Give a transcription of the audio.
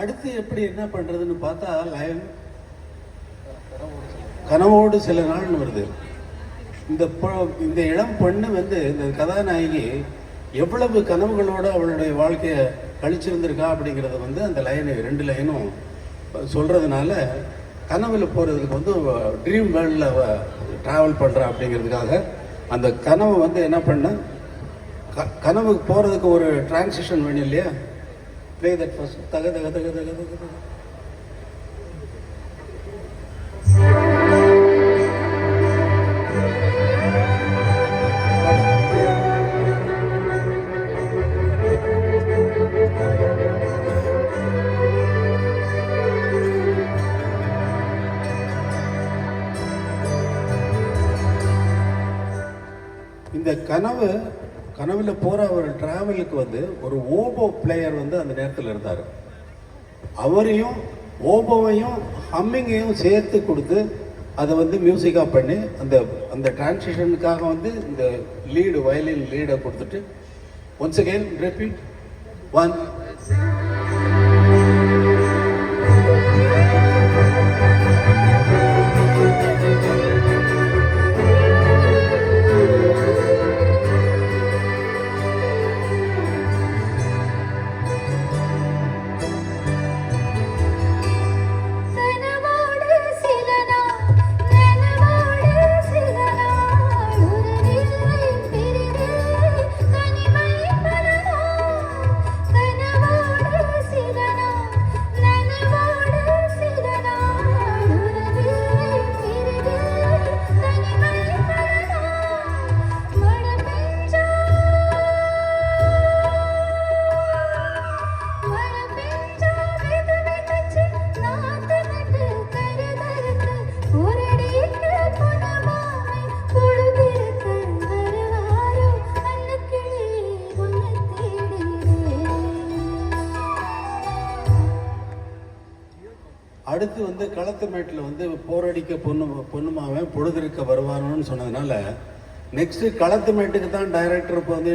அடுத்து எப்படி என்ன பண்றதுன்னு பார்த்தா லயன் கனவோடு சில நாள்னு வருது. இந்த இளம் பொண்ணு வந்து இந்த கதாநாயகி எவ்வளவு கனவுகளோடு அவளுடைய வாழ்க்கையை கழிச்சிருந்திருக்கா அப்படிங்கிறத வந்து அந்த லைனு 2 லைனும் சொல்றதுனால கனவுல போறதுக்கு வந்து ட்ரீம் வேர்ல்டில் ட்ராவல் பண்றா அப்படிங்கிறதுக்காக அந்த கனவை வந்து என்ன பண்ண கனவுக்கு போறதுக்கு ஒரு டிரான்சிஷன் வேணும் இல்லையா? Play that first. தக தக தக தக தக தக. இந்த கனவுல போற ஒரு டிராவலுக்கு வந்து ஒரு ஓபோ பிளேயர் வந்து அந்த நேரத்தில் இருந்தார். அவரையும் ஓபோவையும் ஹம்மிங்கையும் சேர்த்து கொடுத்து அதை வந்து மியூசிக்காக பண்ணி அந்த டிரான்சிஷனுக்காக வந்து இந்த வயலின் லீடை கொடுத்துட்டு ஒன்ஸ் அகெயின் ரிப்பீட் 1. அடுத்து வந்து களத்து மேட்டில் வந்து போரடிக்க பொண்ணுமாவன் பொழுதிருக்க வருவானு சொன்னதுனால நெக்ஸ்ட் களத்து மேட்டுக்கு தான் டைரக்டர் இப்போ வந்து